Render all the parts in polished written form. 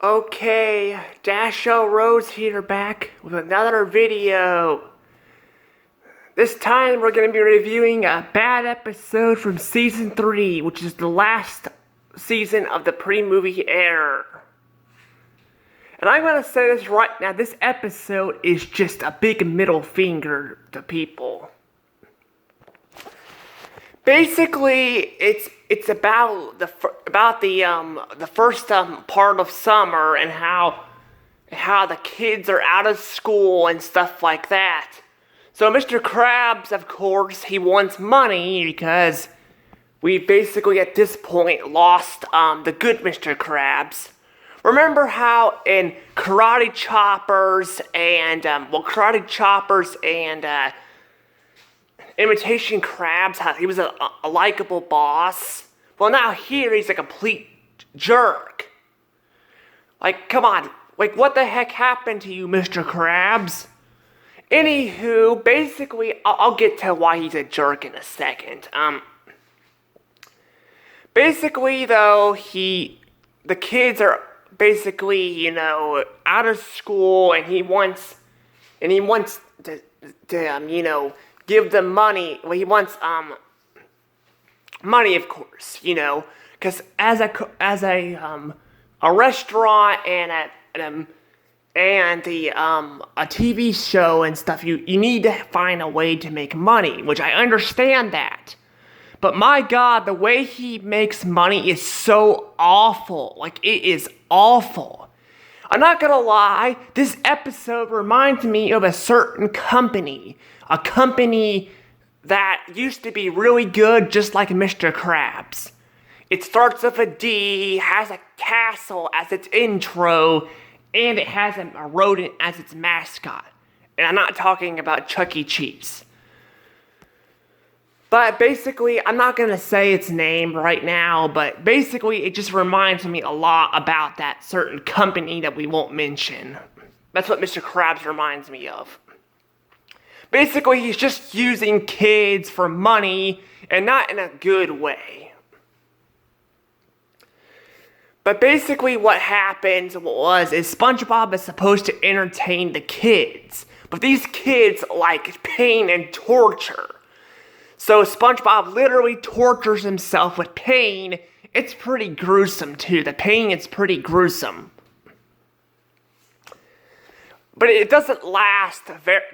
Okay, Dasho Rose here back with another video. This time we're going to be reviewing a bad episode from Season 3, which is the last season of the pre-movie era. And I'm going to say this right now, this episode is just a big middle finger to people. Basically, it's about the first part of summer and how the kids are out of school and stuff like that. So Mr. Krabs, of course, he wants money because we basically at this point lost the good Mr. Krabs. Remember how in Karate Choppers and Imitation Krabs, he was a likable boss? Well, now here he's a complete jerk. Like, come on. Like, what the heck happened to you, Mr. Krabs? Anywho, basically, I'll get to why he's a jerk in a second. Basically, though, the kids are basically, out of school, and he wants to give them money. Well, he wants, money, of course, because as a restaurant and a TV show and stuff, you need to find a way to make money, which I understand that. But my God, the way he makes money is so awful. Like, it is awful. I'm not gonna lie, this episode reminds me of a certain company. A company that used to be really good, just like Mr. Krabs. It starts with a D, has a castle as its intro, and it has a rodent as its mascot. And I'm not talking about Chuck E. Cheese. But basically, I'm not going to say its name right now, but basically it just reminds me a lot about that certain company that we won't mention. That's what Mr. Krabs reminds me of. Basically, he's just using kids for money, and not in a good way. But basically what happened is SpongeBob is supposed to entertain the kids. But these kids like pain and torture. So SpongeBob literally tortures himself with pain. It's pretty gruesome too. The pain is pretty gruesome. But it doesn't last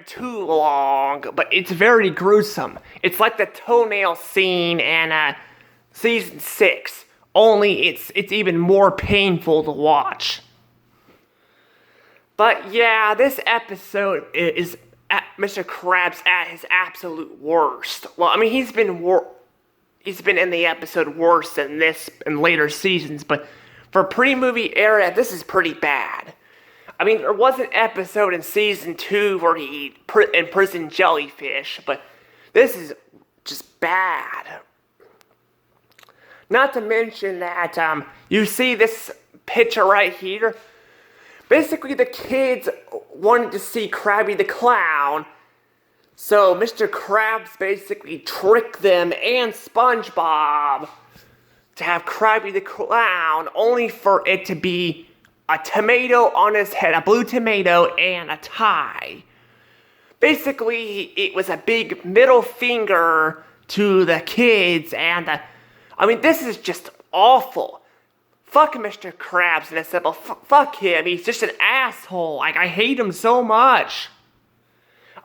too long, but it's very gruesome. It's like the toenail scene in Season 6. Only it's even more painful to watch. But yeah, this episode is Mr. Krabs at his absolute worst. Well, I mean, he's been in the episode worse than this in later seasons, but for pre-movie era, this is pretty bad. I mean, there was an episode in Season 2 where he imprisoned jellyfish, but this is just bad. Not to mention that, you see this picture right here? Basically, the kids wanted to see Krabby the Clown, so Mr. Krabs basically tricked them and SpongeBob to have Krabby the Clown, only for it to be a tomato on his head, a blue tomato, and a tie. Basically, it was a big middle finger to the kids, and I mean, this is just awful. Fuck Mr. Krabs, and I said, well, fuck him, he's just an asshole. Like, I hate him so much.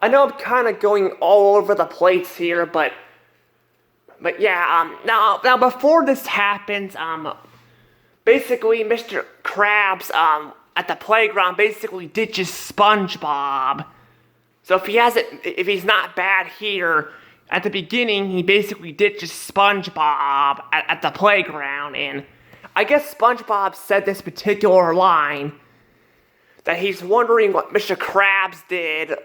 I know I'm kind of going all over the place here, but yeah, now before this happens, basically, Mr. Krabs, at the playground, basically ditches SpongeBob. So if he's not bad here, at the beginning, he basically ditches SpongeBob at the playground, and I guess SpongeBob said this particular line, that he's wondering what Mr. Krabs did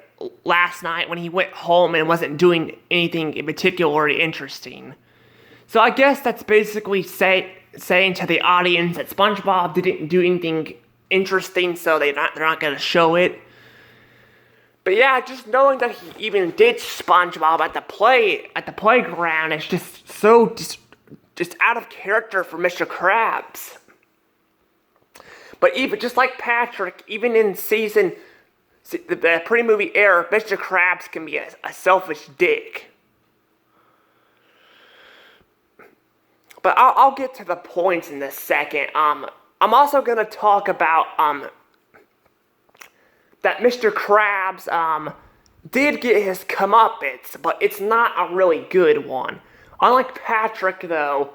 last night when he went home and wasn't doing anything in particularly interesting. So I guess that's basically saying to the audience that SpongeBob didn't do anything interesting, so they're not gonna show it. But yeah, just knowing that he even ditched SpongeBob at the playground is just so just out of character for Mr. Krabs. But even just like Patrick, even in the pre-movie era, Mr. Krabs can be a selfish dick. But I'll get to the points in a second. I'm also gonna talk about that Mr. Krabs did get his comeuppance, but it's not a really good one. Unlike Patrick, though,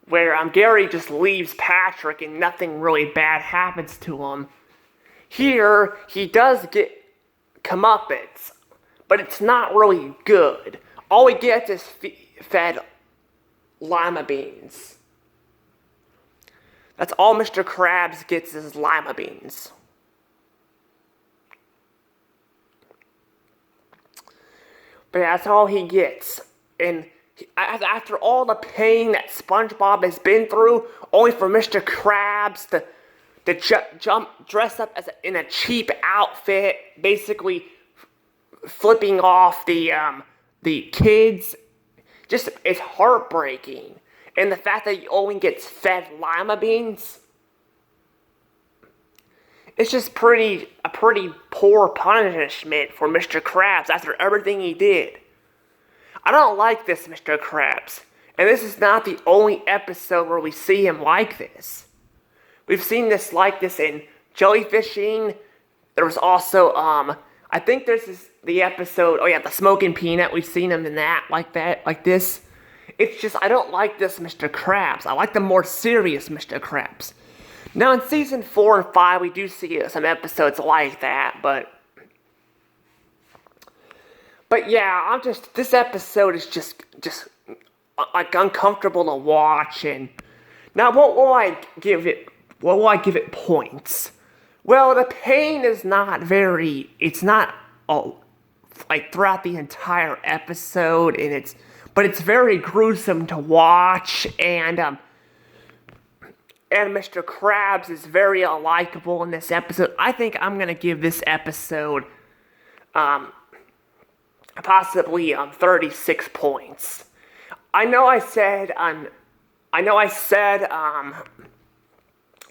where Gary just leaves Patrick and nothing really bad happens to him. Here, he does get comeuppance, but it's not really good. All he gets is fed lima beans. That's all Mr. Krabs gets is lima beans. But that's all he gets. And after all the pain that SpongeBob has been through, only for Mr. Krabs to dress up in a cheap outfit, basically flipping off the kids, just it's heartbreaking. And the fact that he only gets fed lima beans, it's just a pretty poor punishment for Mr. Krabs after everything he did. I don't like this, Mr. Krabs. And this is not the only episode where we see him like this. We've seen this like this in Jellyfishing. There was also, I think the episode, the Smoking Peanut. We've seen him in that, like this. It's just, I don't like this Mr. Krabs. I like the more serious Mr. Krabs. Now in season 4 and 5, we do see some episodes like that, but yeah, this episode is just like uncomfortable to watch. And now, what will I give it points? Well, the pain is not it's not like throughout the entire episode, but it's very gruesome to watch, and Mr. Krabs is very unlikable in this episode. I think I'm gonna give this episode possibly 36 points. I know I said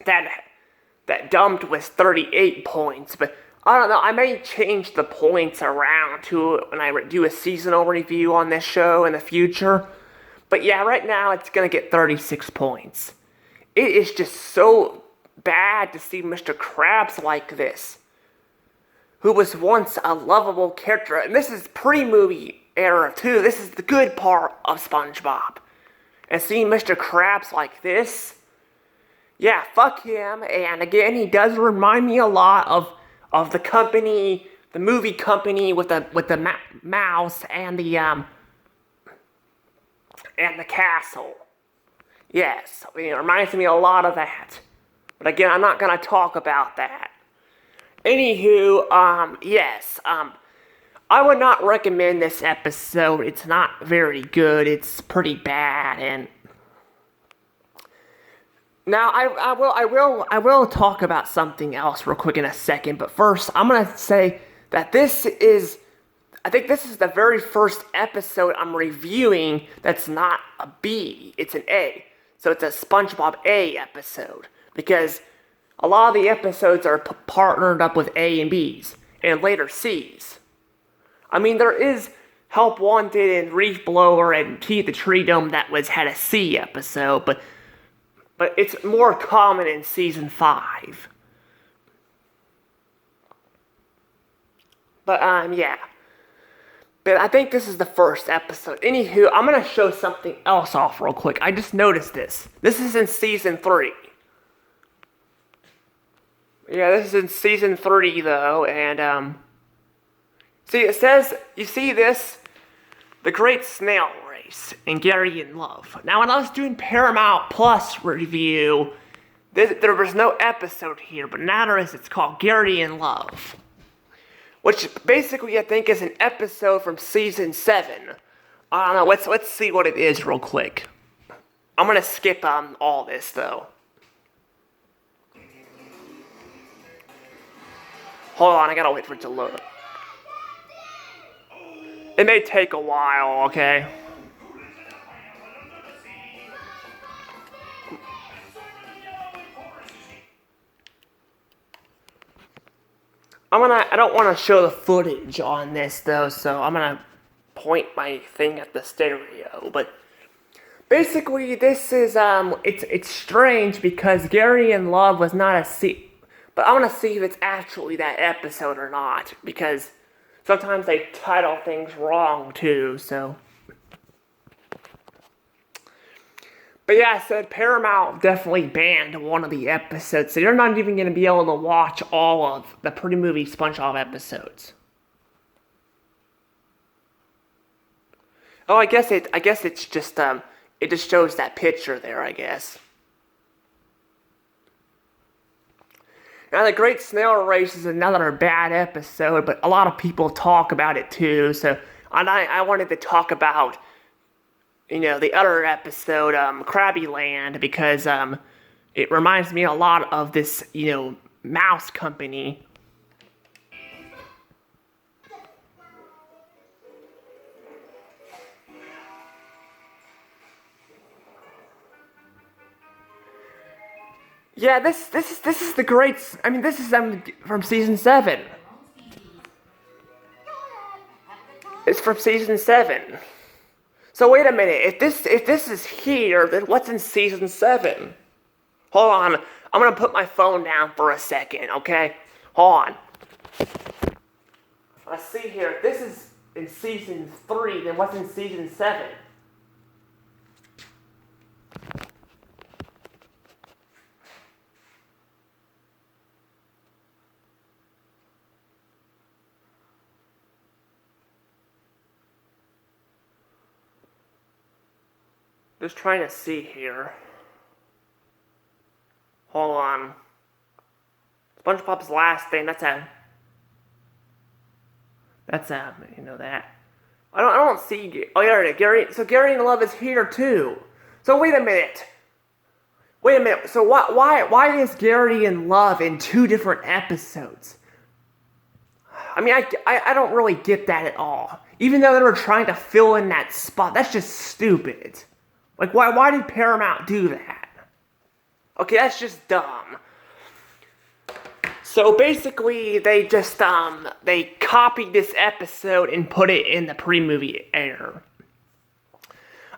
that Dumped was 38 points, but I don't know, I may change the points around to when I do a seasonal review on this show in the future. But yeah, right now it's gonna get 36 points. It is just so bad to see Mr. Krabs like this, who was once a lovable character. And this is pre-movie era too. This is the good part of SpongeBob. And seeing Mr. Krabs like this, yeah, fuck him. And again, he does remind me a lot of the company, the movie company with the mouse and the castle. Yes, it reminds me a lot of that. But again, I'm not gonna talk about that. Anywho, yes, I would not recommend this episode. It's not very good. It's pretty bad. And now I will talk about something else real quick in a second. But first, I'm gonna say that I think this is the very first episode I'm reviewing that's not a B. It's an A. So it's a SpongeBob A episode, because a lot of the episodes are partnered up with A and B's, and later C's. I mean, there is Help Wanted and Reef Blower and Tea at the Tree Dome that had a C episode, but it's more common in season 5. But yeah. But I think this is the first episode. Anywho, I'm gonna show something else off real quick. I just noticed this. This is in season 3. Yeah, this is in season 3 though, and see, it says, you see this? The Great Snail Race and Gary in Love. Now, when I was doing Paramount Plus review, there was no episode here, but now there is. It's called Gary in Love, which basically I think is an episode from season 7. I don't know. Let's see what it is real quick. I'm gonna skip all this though. Hold on, I gotta wait for it to load. It may take a while, okay? I don't want to show the footage on this though, so I'm gonna point my thing at the stereo, but basically this is, it's strange because Gary in Love was not but I want to see if it's actually that episode or not, because sometimes they title things wrong too, so. But yeah, I said Paramount definitely banned one of the episodes, so you're not even going to be able to watch all of the pre-movie SpongeBob episodes. Oh, I guess it's just, it just shows that picture there, I guess. Now, The Great Snail Race is another bad episode, but a lot of people talk about it too, so I wanted to talk about, the other episode, Krabby Land, because, it reminds me a lot of this, mouse company. Yeah, this is the great, this is, from season 7. It's from season 7. So wait a minute, if this is here, then what's in season 7? Hold on, I'm gonna put my phone down for a second, okay? Hold on. Let's see here, if this is in season 3, then what's in season 7? Just trying to see here. Hold on. SpongeBob's last thing, that's that. I don't see, oh yeah, Gary, so Gary in Love is here too. So wait a minute, so why is Gary in Love in 2 different episodes? I don't really get that at all. Even though they were trying to fill in that spot, that's just stupid. Like, why did Paramount do that? Okay, that's just dumb. So basically, they just, they copied this episode and put it in the pre-movie air.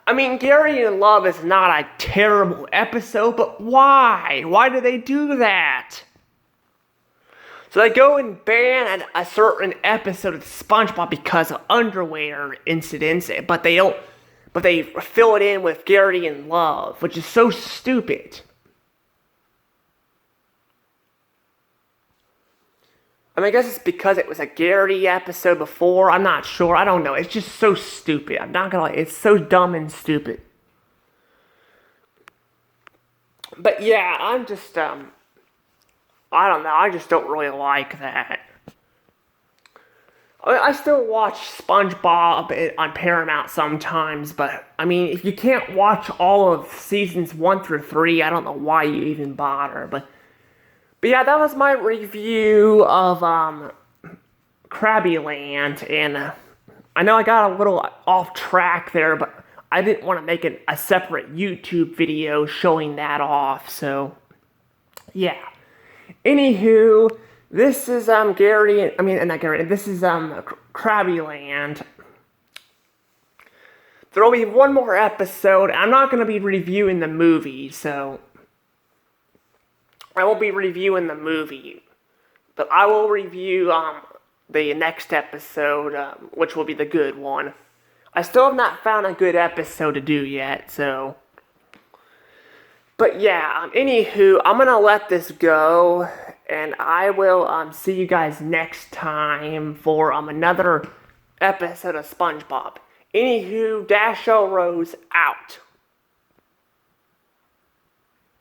Gary in Love is not a terrible episode, but why? Why do they do that? So they go and ban a certain episode of SpongeBob because of underwear incidents, but they fill it in with Gary in Love, which is so stupid. I guess it's because it was a Gary episode before. I'm not sure. I don't know. It's just so stupid. I'm not gonna lie. It's so dumb and stupid. But yeah, I'm just, I don't know. I just don't really like that. I still watch SpongeBob on Paramount sometimes, but, if you can't watch all of seasons 1 through 3, I don't know why you even bother, but yeah, that was my review of, Krabby Land, and, I know I got a little off track there, but I didn't want to make a separate YouTube video showing that off, so, yeah. Anywho, this is, not Gary, this is, Krabby Land. There will be one more episode. I'm not going to be reviewing the movie, so I won't be reviewing the movie. But I will review, the next episode, which will be the good one. I still have not found a good episode to do yet, so. But yeah, anywho, I'm going to let this go. And I will see you guys next time for another episode of SpongeBob. Anywho, Dasho Rose out.